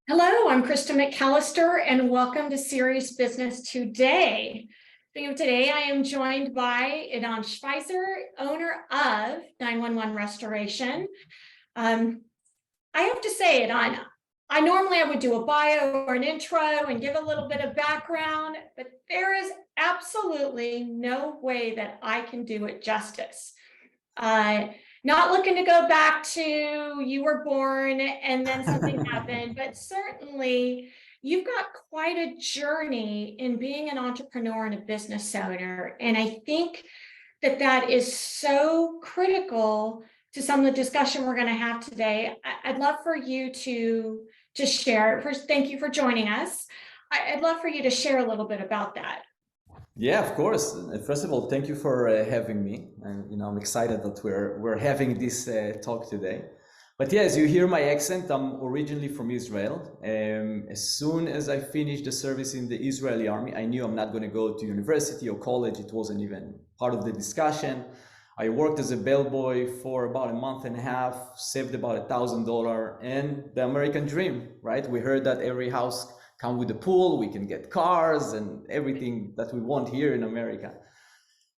Hello, I'm Krista McAllister, and welcome to Cerius Business Today. Today, I am joined by Idan Shpizear, owner of 911 Restoration. I have to say, Idan, I would do a bio or an intro and give a little bit of background, but there is absolutely no way that I can do it justice. Not looking to go back to you were born and then something happened, but certainly you've got quite a journey in being an entrepreneur and a business owner. And I think that that is so critical to some of the discussion we're going to have today. I'd love for you to share. First, thank you for joining us. I'd love for you to share a little bit about that. Yeah, of course. First of all, thank you for having me. And I'm excited that we're having this talk today. But yeah, as you hear my accent, I'm originally from Israel. As soon as I finished the service in the Israeli army, I knew I'm not going to go to university or college. It wasn't even part of the discussion. I worked as a bellboy for about a month and a half, saved about $1,000, and the American dream, right? We heard that every house come with a pool, we can get cars and everything that we want here in America.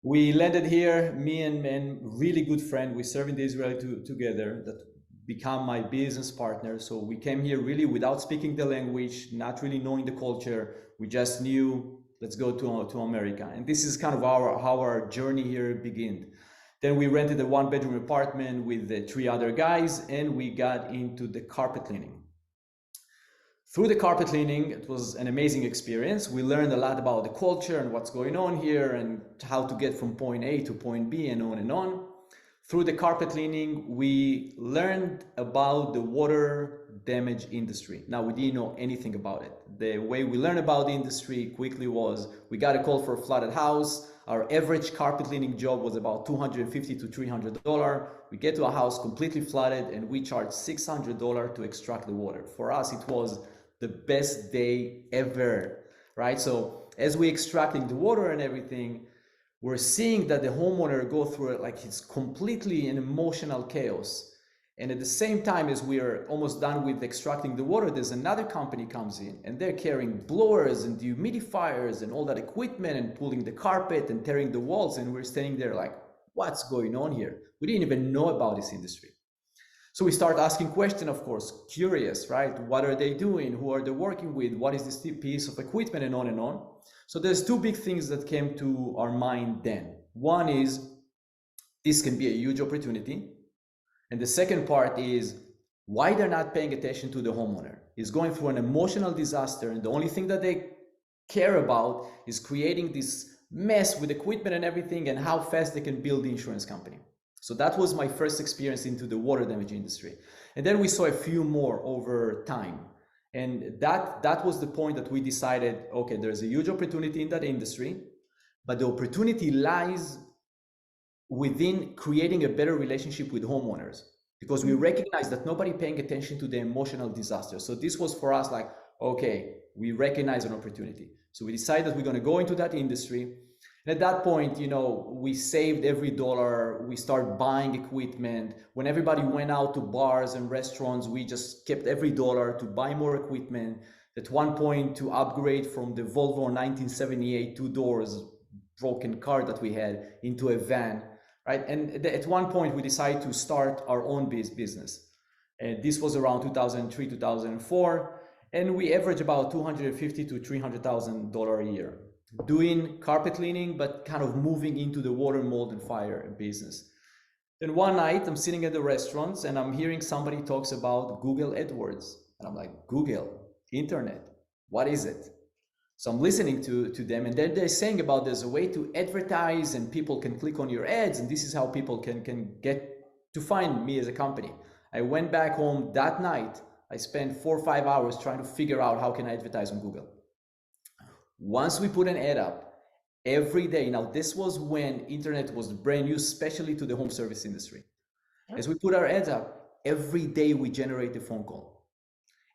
We landed here, me and a really good friend, we served in the Israel together, that become my business partner. So we came here really without speaking the language, not really knowing the culture. We just knew, let's go to America. And this is kind of how our journey here began. Then we rented a one-bedroom apartment with the 3 other guys, and we got into the carpet cleaning. Through the carpet cleaning, it was an amazing experience. We learned a lot about the culture and what's going on here and how to get from point A to point B and on and on. Through the carpet cleaning, we learned about the water damage industry. Now, we didn't know anything about it. The way we learned about the industry quickly was we got a call for a flooded house. Our average carpet cleaning job was about $250 to $300. We get to a house completely flooded and we charge $600 to extract the water. For us, it was the best day ever, right? So as we extracting the water and everything, we're seeing that the homeowner go through it like it's completely an emotional chaos. And at the same time as we are almost done with extracting the water, there's another company comes in and they're carrying blowers and dehumidifiers and all that equipment and pulling the carpet and tearing the walls. And we're standing there like, what's going on here? We didn't even know about this industry. So we start asking questions, of course, curious, right? What are they doing? Who are they working with? What is this piece of equipment and on and on? So there's 2 big things that came to our mind then. One is this can be a huge opportunity. And the second part is why they're not paying attention to the homeowner. He's going through an emotional disaster and the only thing that they care about is creating this mess with equipment and everything and how fast they can build the insurance company. So that was my first experience into the water damage industry. And then we saw a few more over time. And that was the point that we decided, okay, there's a huge opportunity in that industry, but the opportunity lies within creating a better relationship with homeowners, because we recognize that nobody paying attention to the emotional disaster. So this was for us like, okay, we recognize an opportunity. So we decided that we're going to go into that industry. And at that point, we saved every dollar. We started buying equipment. When everybody went out to bars and restaurants, we just kept every dollar to buy more equipment. At one point, to upgrade from the Volvo 1978 2 doors broken car that we had into a van, right? And at one point, we decided to start our own business. And this was around 2003, 2004. And we averaged about $250,000 to $300,000 a year, doing carpet cleaning, but kind of moving into the water, mold, and fire business. Then one night I'm sitting at the restaurants and I'm hearing somebody talks about Google AdWords. And I'm like, Google, internet, what is it? So I'm listening to them and then they're saying about there's a way to advertise and people can click on your ads and this is how people can get to find me as a company. I went back home that night. I spent 4 or 5 hours trying to figure out how can I advertise on Google. Once we put an ad up every day, now this was when internet was brand new, especially to the home service industry. As we put our ads up, every day we generate a phone call.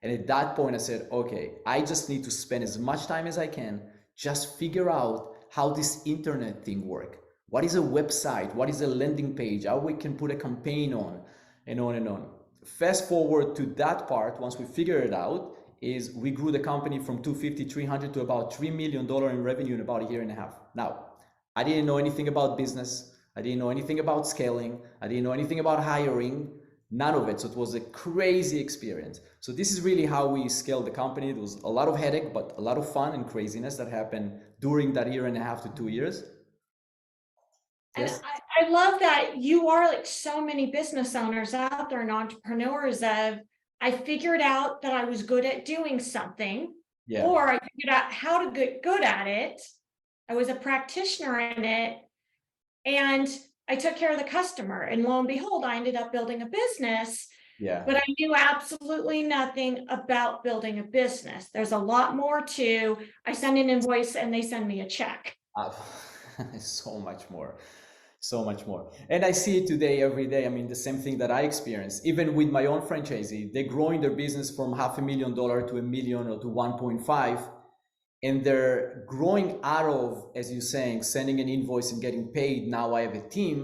And at that point I said, okay, I just need to spend as much time as I can, just figure out how this internet thing works. What is a website? What is a landing page? How we can put a campaign on and on and on. Fast forward to that part, once we figure it out, is we grew the company from 250, 300 to about $3 million in revenue in about a year and a half. Now, I didn't know anything about business. I didn't know anything about scaling. I didn't know anything about hiring, none of it. So it was a crazy experience. So this is really how we scaled the company. There was a lot of headache, but a lot of fun and craziness that happened during that year and a half to 2 years. And Yes. I love that you are like so many business owners out there and entrepreneurs of, I figured out that I was good at doing something, Yeah. or I figured out how to get good at it. I was a practitioner in it, and I took care of the customer. And lo and behold, I ended up building a business, Yeah. but I knew absolutely nothing about building a business. There's a lot more to, I send an invoice and they send me a check. So much more. So much more. And I see it today, every day. I mean, the same thing that I experience, even with my own franchisee, they're growing their business from $500,000 to $1 million or to 1.5. And they're growing out of, as you're saying, sending an invoice and getting paid. Now I have a team.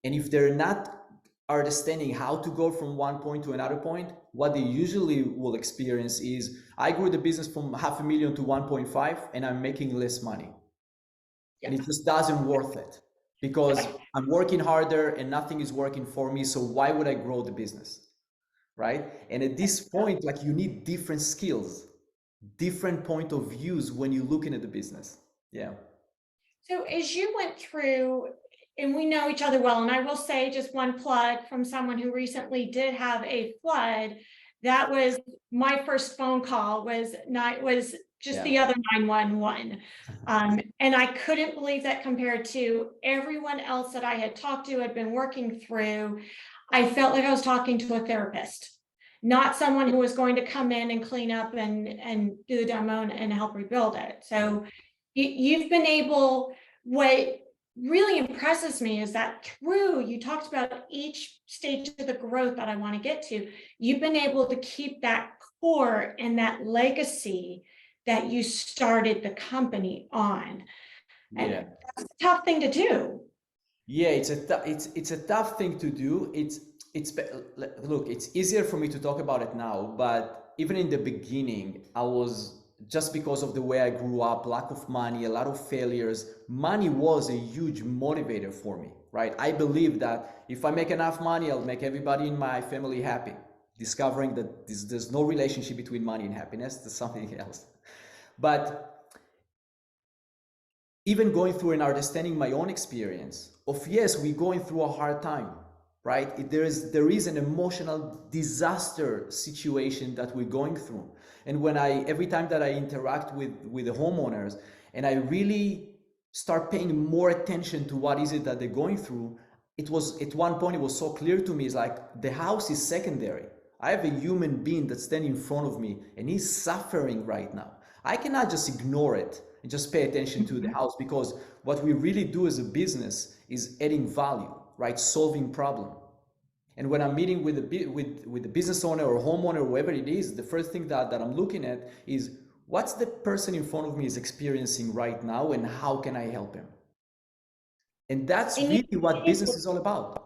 And if they're not understanding how to go from one point to another point, what they usually will experience is, I grew the business from $500,000 to 1.5 and I'm making less money. And it just doesn't worth it because I'm working harder and nothing is working for me. So why would I grow the business? Right? And at this point, like, you need different skills, different point of views when you're looking at the business. Yeah. So as you went through, and we know each other well, and I will say just one plug from someone who recently did have a flood. That was my first phone call, was just the other 911. And I couldn't believe that compared to everyone else that I had talked to, had been working through, I felt like I was talking to a therapist, not someone who was going to come in and clean up and do the demo and help rebuild it. So you've been able, what really impresses me is that through, you talked about each stage of the growth that I want to get to, you've been able to keep that core and that legacy that you started the company on. And that's a tough thing to do. Yeah, it's a tough thing to do. Look, it's easier for me to talk about it now, but even in the beginning, I was, just because of the way I grew up, lack of money, a lot of failures, money was a huge motivator for me, right? I believe that if I make enough money, I'll make everybody in my family happy. Discovering that there's no relationship between money and happiness, there's something else. But even going through and understanding my own experience of, yes, we're going through a hard time, right? There is an emotional disaster situation that we're going through. And every time that I interact with the homeowners and I really start paying more attention to what is it that they're going through, it was, at one point, it was so clear to me, it's like, the house is secondary. I have a human being that's standing in front of me and he's suffering right now. I cannot just ignore it and just pay attention to the house, because what we really do as a business is adding value, right? Solving problem. And when I'm meeting with the business owner or homeowner or whoever it is, the first thing that I'm looking at is, what's the person in front of me is experiencing right now and how can I help him? And that's really what business is all about.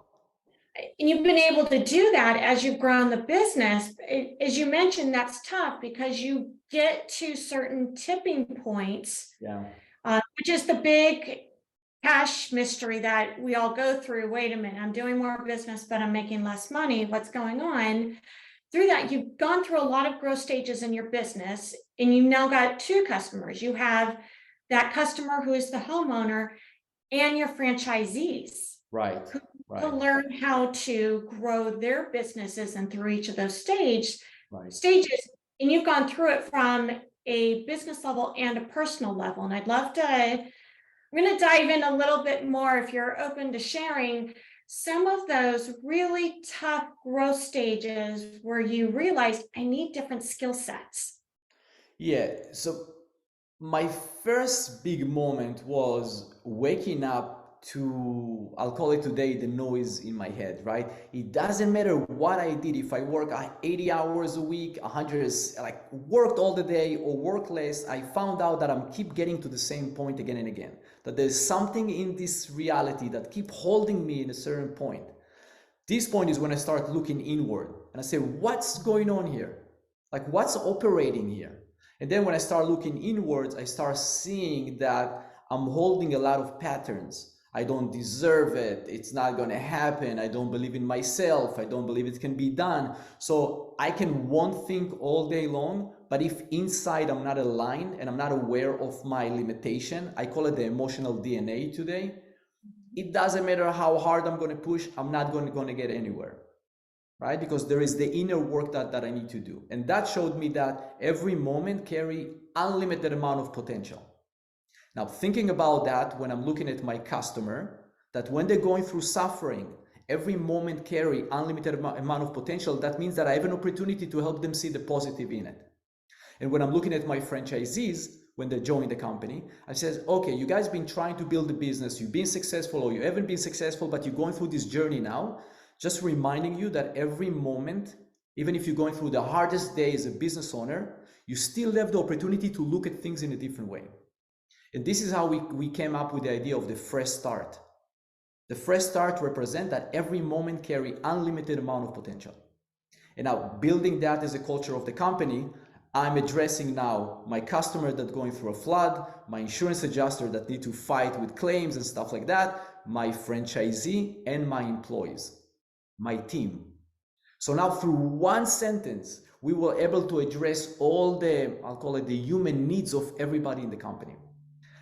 And you've been able to do that as you've grown the business. As you mentioned, that's tough because you get to certain tipping points, which is the big cash mystery that we all go through. Wait a minute, I'm doing more business, but I'm making less money. What's going on? Through that, you've gone through a lot of growth stages in your business, and you've now got two customers. You have that customer who is the homeowner and your franchisees. Right. To learn how to grow their businesses and through each of those stages. And you've gone through it from a business level and a personal level. And I'm going to dive in a little bit more, if you're open to sharing some of those really tough growth stages where you realized, I need different skill sets. Yeah. So my first big moment was waking up to, I'll call it today, the noise in my head, right? It doesn't matter what I did. If I work 80 hours a week, 100, like worked all the day or work less, I found out that I'm keep getting to the same point again and again. That there's something in this reality that keep holding me in a certain point. This point is when I start looking inward and I say, what's going on here? Like what's operating here? And then when I start looking inwards, I start seeing that I'm holding a lot of patterns. I don't deserve it. It's not going to happen. I don't believe in myself. I don't believe it can be done. So I can want think all day long, but if inside I'm not aligned and I'm not aware of my limitation, I call it the emotional DNA today. It doesn't matter how hard I'm going to push. I'm not going to get anywhere. Right? Because there is the inner work that I need to do. And that showed me that every moment carry unlimited amount of potential. Now, thinking about that, when I'm looking at my customer, that when they're going through suffering, every moment carry unlimited amount of potential, that means that I have an opportunity to help them see the positive in it. And when I'm looking at my franchisees, when they join the company, I says, okay, you guys been trying to build a business, you've been successful or you haven't been successful, but you're going through this journey now. Just reminding you that every moment, even if you're going through the hardest day as a business owner, you still have the opportunity to look at things in a different way. And this is how we came up with the idea of the fresh start. The fresh start represents that every moment carry unlimited amount of potential. And now building that as a culture of the company, I'm addressing now my customer that's going through a flood, my insurance adjuster that need to fight with claims and stuff like that, my franchisee and my employees, my team. So now through one sentence, we were able to address all the, I'll call it the human needs of everybody in the company.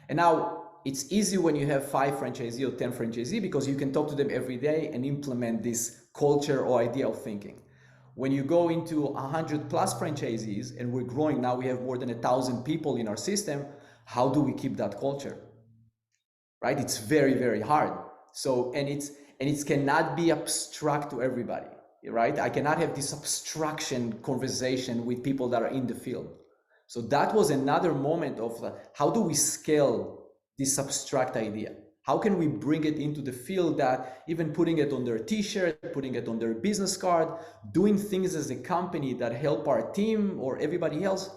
And now it's easy when you have 5 franchisees or 10 franchisees because you can talk to them every day and implement this culture or idea of thinking. When you go into 100 plus franchisees and we're growing, now we have more than 1,000 people in our system, how do we keep that culture? Right? It's very, very hard. So, and it cannot be abstract to everybody, right? I cannot have this abstraction conversation with people that are in the field. So that was another moment of how do we scale this abstract idea? How can we bring it into the field that even putting it on their t-shirt, putting it on their business card, doing things as a company that help our team or everybody else,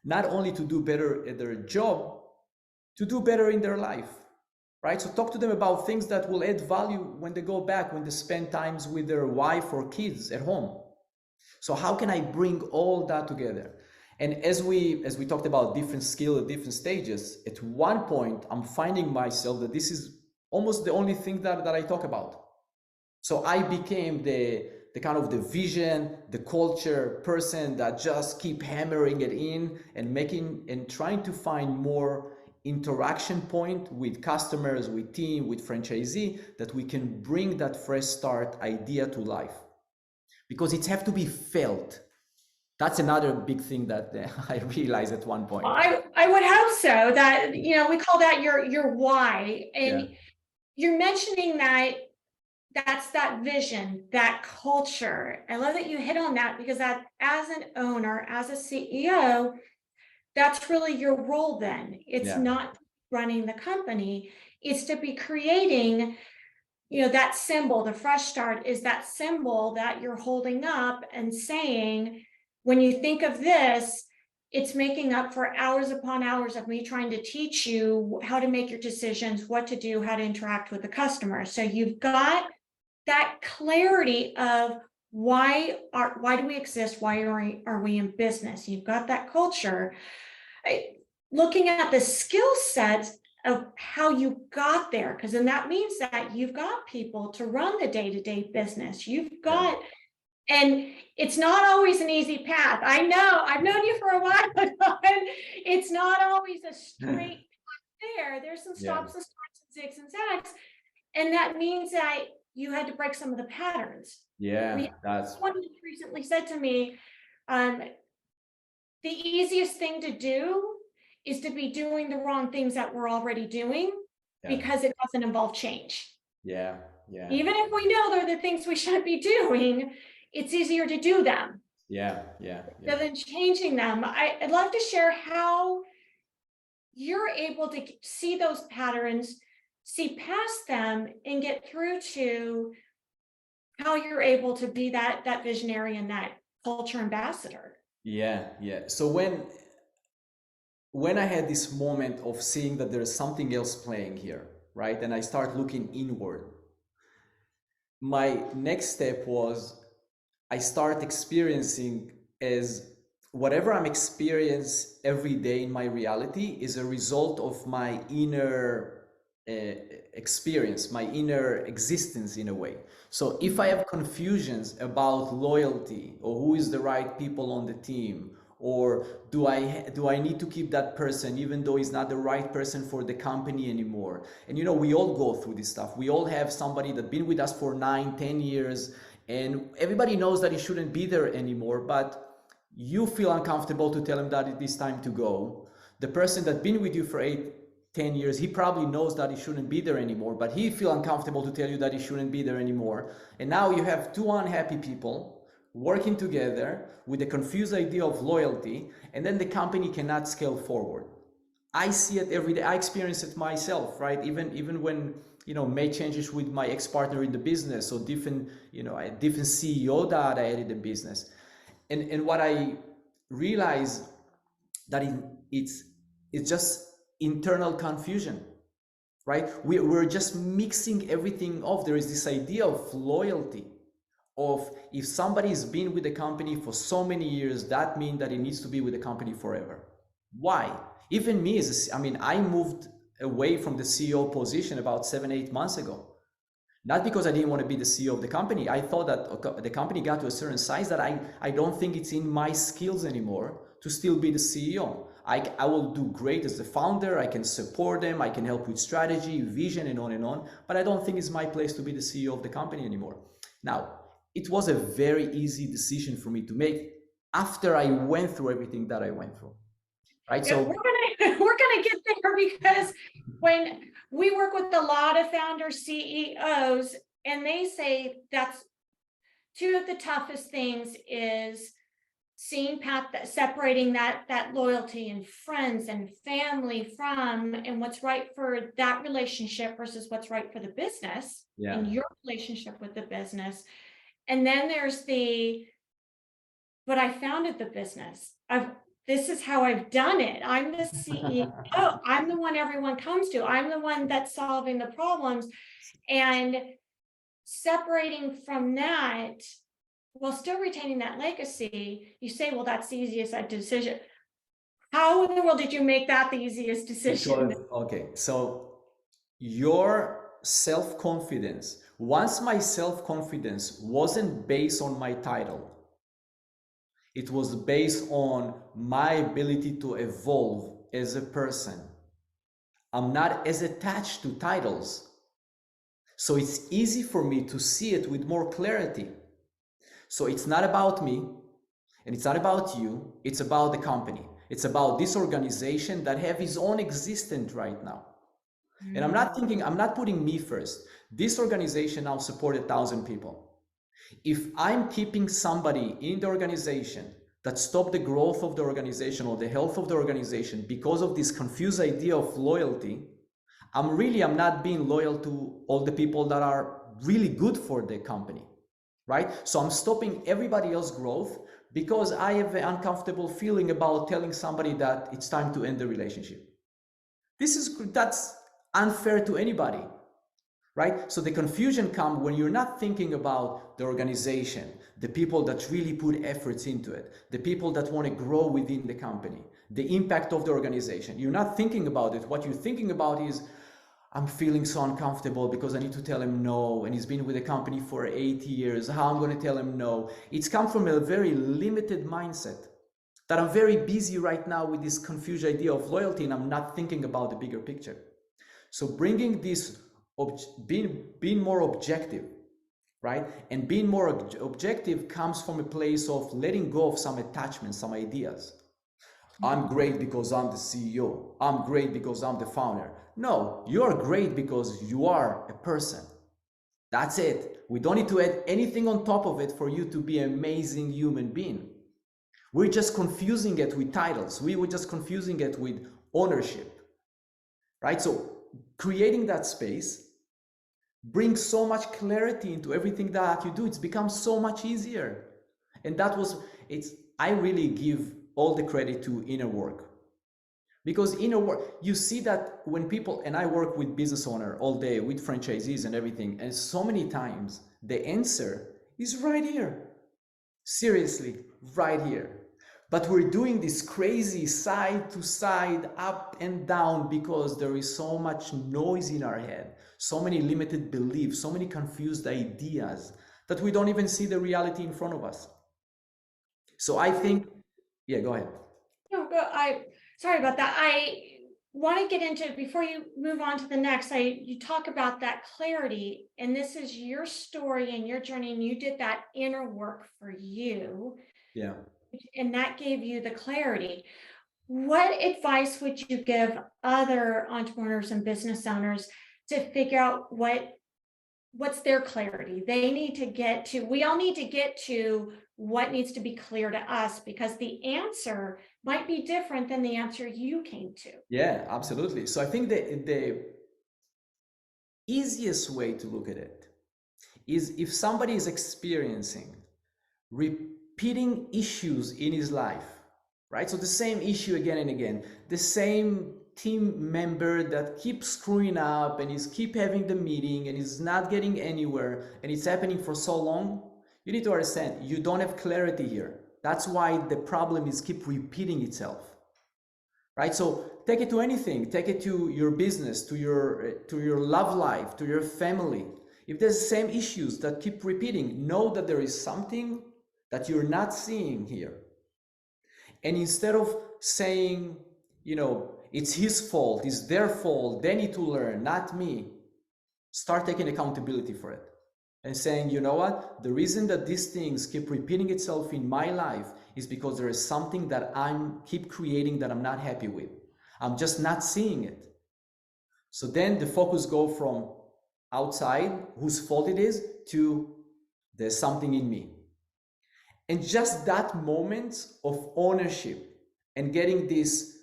not only to do better at their job, to do better in their life, right? So talk to them about things that will add value when they go back, when they spend times with their wife or kids at home. So how can I bring all that together? And as we talked about different skill at different stages, at one point, I'm finding myself that this is almost the only thing that I talk about. So I became the kind of the vision, the culture person that just keep hammering it in and making and trying to find more interaction point with customers, with team, with franchisee, that we can bring that fresh start idea to life. Because it have to be felt. That's another big thing that I realized at one point. I would hope so. That, we call that your why. And you're mentioning that's that vision, that culture. I love that you hit on that because that as an owner, as a CEO, that's really your role then. It's not running the company. It's to be creating, that symbol. The fresh start is that symbol that you're holding up and saying, when you think of this, it's making up for hours upon hours of me trying to teach you how to make your decisions, what to do, how to interact with the customer. So you've got that clarity of why do we exist? Why are we in business? You've got that culture. Looking at the skill sets of how you got there, because then that means that you've got people to run the day-to-day business. You've got and it's not always an easy path. I know, I've known you for a while, but it's not always a straight path there. There's some stops and starts and zigs and zags. And that means that you had to break some of the patterns. That's one who recently said to me, the easiest thing to do is to be doing the wrong things that we're already doing because it doesn't involve change. Even if we know they're the things we shouldn't be doing, it's easier to do them. Rather than changing them. I'd love to share how you're able to see those patterns, see past them, and get through to how you're able to be that visionary and that culture ambassador. So when I had this moment of seeing that there's something else playing here, right? And I start looking inward. My next step was I start experiencing as whatever I'm experiencing every day in my reality is a result of my inner experience, my inner existence in a way. So if I have confusions about loyalty or who is the right people on the team, or do I need to keep that person even though he's not the right person for the company anymore? And we all go through this stuff. We all have somebody that's been with us for 9, 10 years, and everybody knows that he shouldn't be there anymore, but you feel uncomfortable to tell him that it is time to go. The person that's been with you for 8, 10 years, he probably knows that he shouldn't be there anymore, but he feel uncomfortable to tell you that he shouldn't be there anymore. And now you have two unhappy people working together with a confused idea of loyalty, and then the company cannot scale forward. I see it every day. I experience it myself, right? Even when made changes with my ex-partner in the business, or different a different CEO that I added in business, and what I realize that it's just internal confusion, right? We're just mixing everything off. There is this idea of loyalty, of if somebody's been with the company for so many years, that means that it needs to be with the company forever. Why? Even me, I moved away from the CEO position about 7, 8 months ago. Not because I didn't want to be the CEO of the company. I thought that the company got to a certain size that I don't think it's in my skills anymore to still be the CEO. I will do great as the founder. I can support them. I can help with strategy, vision, and on. But I don't think it's my place to be the CEO of the company anymore. Now, it was a very easy decision for me to make after I went through everything that I went through. Right? Yeah, So we're gonna get there, because when we work with a lot of founders, CEOs, and they say that's two of the toughest things is separating that loyalty and friends and family from, and what's right for that relationship versus what's right for the business and your relationship with the business. And then there's but I founded the business. This is how I've done it. I'm the CEO. I'm the one everyone comes to. I'm the one that's solving the problems. And separating from that while still retaining that legacy, you say, well, that's the easiest decision. How in the world did you make that the easiest decision? Okay, so your self-confidence, once my self-confidence wasn't based on my title, it was based on my ability to evolve as a person. I'm not as attached to titles. So it's easy for me to see it with more clarity. So it's not about me, and it's not about you, it's about the company. It's about this organization that have its own existence right now. And I'm not putting me first. This organization now supports 1,000 people. If I'm keeping somebody in the organization that stopped the growth of the organization or the health of the organization because of this confused idea of loyalty, I'm not being loyal to all the people that are really good for the company, right? So I'm stopping everybody else's growth because I have an uncomfortable feeling about telling somebody that it's time to end the relationship. That's unfair to anybody, right? So the confusion comes when you're not thinking about the organization, the people that really put efforts into it, the people that want to grow within the company, the impact of the organization. You're not thinking about it. What you're thinking about is, I'm feeling so uncomfortable because I need to tell him no, and he's been with the company for 8 years. How I'm going to tell him no? It's come from a very limited mindset that I'm very busy right now with this confused idea of loyalty, and I'm not thinking about the bigger picture. So bringing this, being more objective, right? And being more objective comes from a place of letting go of some attachments, some ideas. I'm great because I'm the CEO. I'm great because I'm the founder. No, you're great because you are a person. That's it. We don't need to add anything on top of it for you to be an amazing human being. We're just confusing it with titles. We were just confusing it with ownership, right? So creating that space brings so much clarity into everything that you do. It's become so much easier. And I really give all the credit to inner work. Because inner work, you see that when people, and I work with business owner all day, with franchisees and everything, and so many times the answer is right here. Seriously, right here. But we're doing this crazy side to side, up and down, because there is so much noise in our head, so many limited beliefs, so many confused ideas that we don't even see the reality in front of us. So I think, yeah, go ahead. No, sorry about that. I want to get into, before you move on to the next, you talk about that clarity, and this is your story and your journey, and you did that inner work for you. Yeah. And that gave you the clarity. What advice would you give other entrepreneurs and business owners to figure out what's their clarity? They need to get to, we all need to get to what needs to be clear to us, because the answer might be different than the answer you came to. Yeah, absolutely. So I think the easiest way to look at it is if somebody is experiencing repeating issues in his life, right? So the same issue again and again, the same team member that keeps screwing up and is keep having the meeting and is not getting anywhere, and it's happening for so long. You need to understand, you don't have clarity here. That's why the problem is keep repeating itself, right? So take it to anything, take it to your business, to your love life, to your family. If there's the same issues that keep repeating, know that there is something that you're not seeing here. And instead of saying, it's his fault, it's their fault, they need to learn, not me, start taking accountability for it and saying, you know what, the reason that these things keep repeating itself in my life is because there is something that I'm keep creating that I'm not happy with. I'm just not seeing it. So then the focus go from outside, whose fault it is, to there's something in me. And just that moment of ownership and getting this,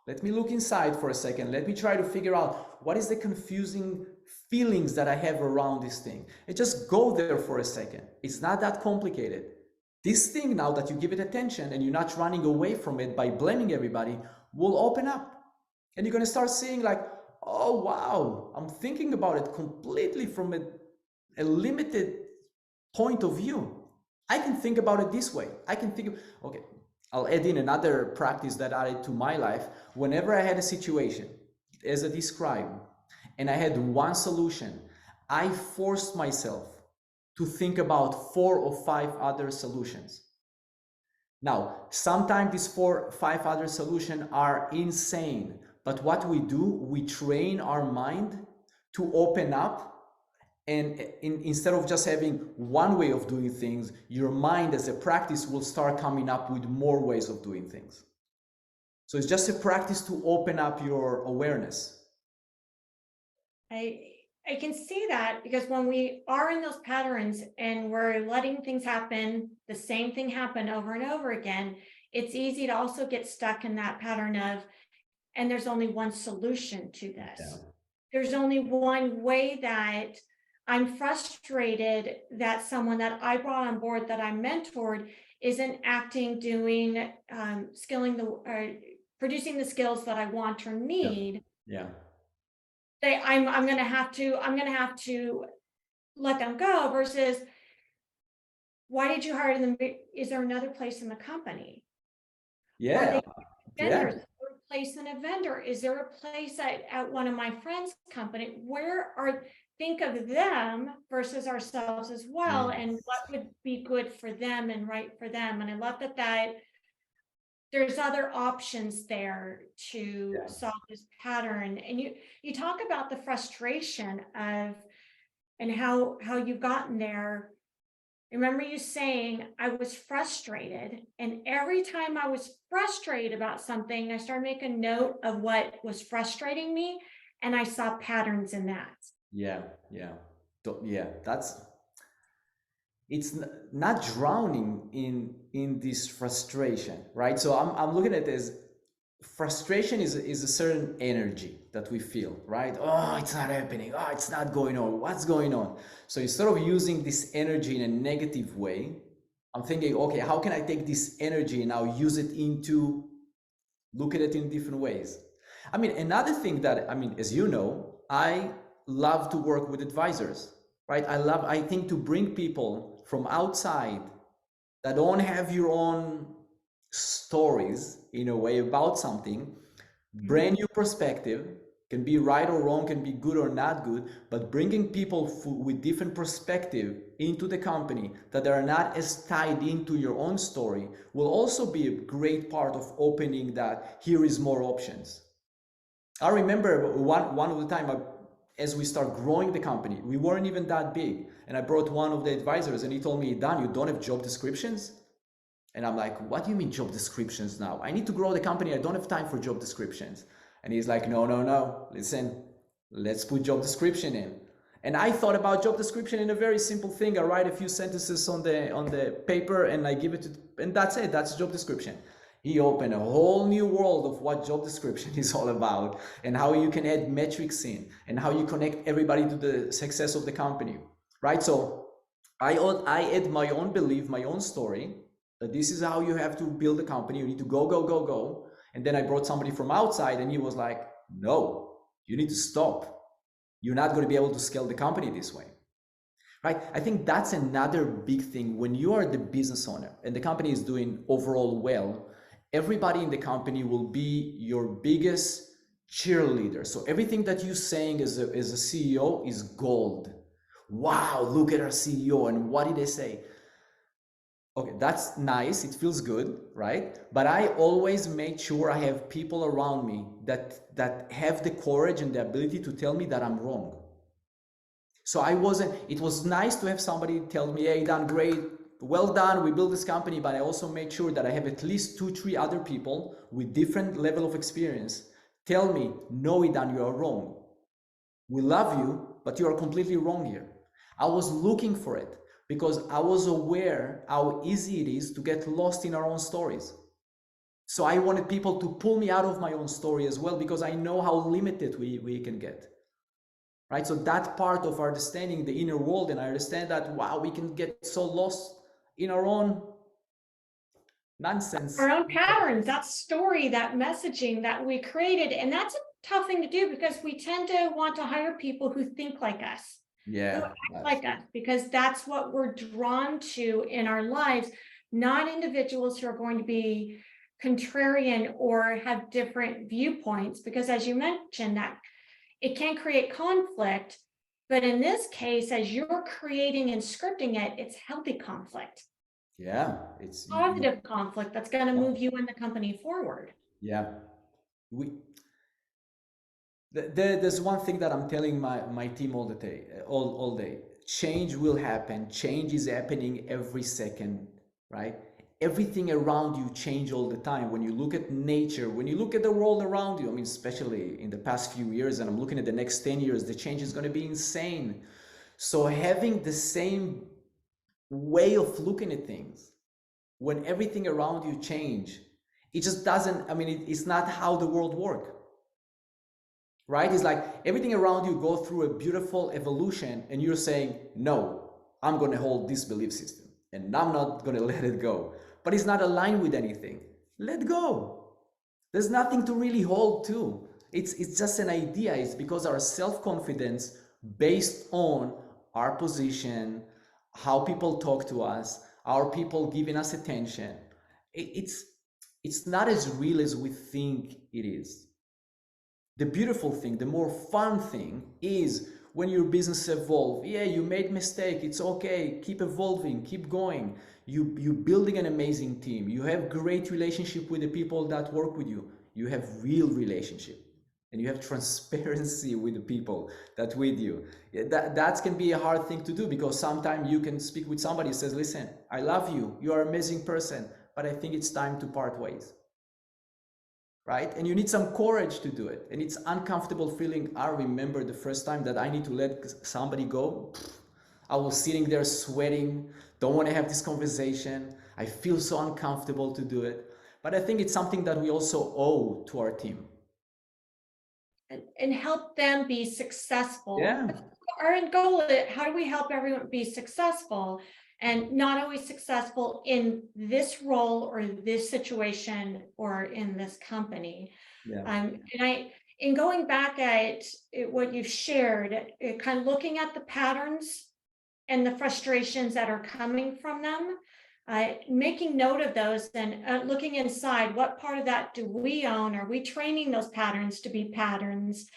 let me look inside for a second. Let me try to figure out what is the confusing feelings that I have around this thing. And just go there for a second. It's not that complicated. This thing, now that you give it attention and you're not running away from it by blaming everybody, will open up. And you're going to start seeing like, oh, wow, I'm thinking about it completely from a limited point of view. I can think about it this way. I can think, okay, I'll add in another practice that I added to my life. Whenever I had a situation, as I described, and I had one solution, I forced myself to think about 4 or 5 other solutions. Now, sometimes these 4 or 5 other solutions are insane, but what we do, we train our mind to open up. And instead of just having one way of doing things, your mind as a practice will start coming up with more ways of doing things. So it's just a practice to open up your awareness. I can see that, because when we are in those patterns and we're letting things happen, the same thing happen over and over again, it's easy to also get stuck in that pattern of, and there's only one solution to this. Yeah. There's only one way that I'm frustrated that someone that I brought on board, that I mentored, isn't acting, doing, producing the skills that I want or need. Yeah. I'm going to have to let them go, versus, why did you hire them? Is there another place in the company? Yeah. Vendors, place in a vendor? Is there a place at one of my friends' company? Think of them versus ourselves as well, and what would be good for them and right for them. And I love that there's other options there to solve this pattern. And you talk about the frustration of, and how you've gotten there. I remember you saying, I was frustrated, and every time I was frustrated about something, I started making a note of what was frustrating me, and I saw patterns in that. Yeah. It's not drowning in this frustration, right? So I'm looking at it as frustration is a certain energy that we feel, right? Oh, it's not happening. Oh, it's not going on. What's going on? So instead of using this energy in a negative way, I'm thinking, okay, how can I take this energy and now use it into look at it in different ways? I mean, another thing that, as you know, I love to work with advisors, right? I think to bring people from outside that don't have your own stories in a way about something, brand new perspective, can be right or wrong, can be good or not good, but bringing people with different perspective into the company that are not as tied into your own story will also be a great part of opening that here is more options. I remember one of the time as we start growing the company, we weren't even that big, and I brought one of the advisors and he told me, Dan, you don't have job descriptions? And I'm like, what do you mean job descriptions now? I need to grow the company. I don't have time for job descriptions. And he's like, no, no, no. Listen, let's put job description in. And I thought about job description in a very simple thing. I write a few sentences on the paper and I give it to, and that's it. That's job description. He opened a whole new world of what job description is all about and how you can add metrics in and how you connect everybody to the success of the company, right? So I add my own belief, my own story, that this is how you have to build a company. You need to go, go, go, go. And then I brought somebody from outside and he was like, no, you need to stop. You're not going to be able to scale the company this way, right? I think that's another big thing. When you are the business owner and the company is doing overall well, everybody in the company will be your biggest cheerleader. So everything that you're saying as a CEO is gold. Wow, look at our CEO. And what did they say? Okay, that's nice. It feels good, right? But I always make sure I have people around me that have the courage and the ability to tell me that I'm wrong. So it was nice to have somebody tell me, hey, done great, well done, we built this company, but I also make sure that I have at least 2, 3 other people with different level of experience tell me, no, Idan, you are wrong. We love you, but you are completely wrong here. I was looking for it because I was aware how easy it is to get lost in our own stories. So I wanted people to pull me out of my own story as well, because I know how limited we can get. Right? So that part of understanding the inner world, and I understand that, wow, we can get so lost in our own nonsense. Our own patterns, that story, that messaging that we created. And that's a tough thing to do because we tend to want to hire people who think like us. Yeah, Who act like us, because that's what we're drawn to in our lives, not individuals who are going to be contrarian or have different viewpoints, because as you mentioned, that it can create conflict. But in this case, as you're creating and scripting it, it's healthy conflict. Yeah, it's Positive conflict that's going to move you and the company forward. Yeah, there's one thing that I'm telling my team all the day, all day. Change will happen. Change is happening every second, right? Everything around you change all the time. When you look at nature, when you look at the world around you, I mean, especially in the past few years, and I'm looking at the next 10 years, the change is going to be insane. So having the same way of looking at things, when everything around you change, it just doesn't, I mean, it's not how the world works. Right? It's like everything around you go through a beautiful evolution and you're saying, no, I'm going to hold this belief system and I'm not going to let it go. But it's not aligned with anything. Let go. There's nothing to really hold to. It's just an idea. It's because our self-confidence based on our position, how people talk to us, our people giving us attention. It's not as real as we think it is. The beautiful thing, the more fun thing is when your business evolves. Yeah, you made mistake. It's okay. Keep evolving. Keep going. You're building an amazing team. You have great relationship with the people that work with you. You have real relationship. And you have transparency with the people that with you. That can be a hard thing to do, because sometimes you can speak with somebody who says, listen, I love you. You are an amazing person, but I think it's time to part ways. Right? And you need some courage to do it. And it's uncomfortable feeling. I remember the first time that I need to let somebody go. I was sitting there sweating, don't want to have this conversation. I feel so uncomfortable to do it. But I think it's something that we also owe to our team. And help them be successful. Yeah. Our end goal is, how do we help everyone be successful? And not always successful in this role or this situation or in this company. Yeah. In going back at what you've shared, kind of looking at the patterns and the frustrations that are coming from them, making note of those and looking inside, what part of that do we own? Are we training those patterns to be patterns?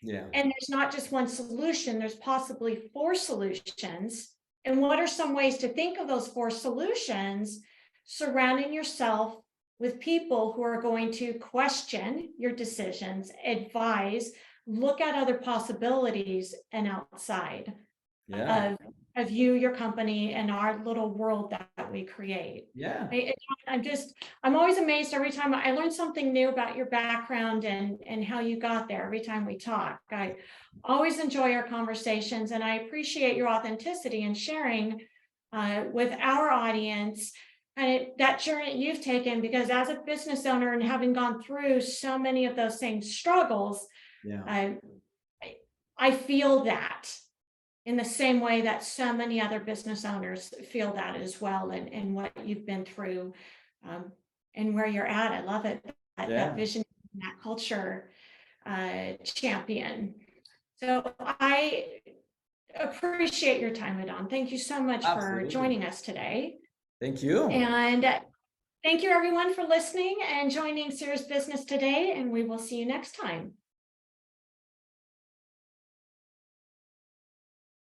Yeah. And there's not just one solution, there's possibly 4 solutions. And what are some ways to think of those 4 solutions? Surrounding yourself with people who are going to question your decisions, advise, look at other possibilities and outside Yeah. of you, your company, and our little world that we create. Yeah. I'm always amazed every time I learn something new about your background and how you got there every time we talk. I always enjoy our conversations, and I appreciate your authenticity and sharing with our audience and that journey you've taken, because as a business owner and having gone through so many of those same struggles, Yeah. I feel that in the same way that so many other business owners feel that as well, and what you've been through, and where you're at. I love it, that vision, that culture champion. So I appreciate your time, Idan. Thank you so much for Absolutely. joining us today. Thank you. And thank you everyone for listening and joining Cerius Business today, and we will see you next time.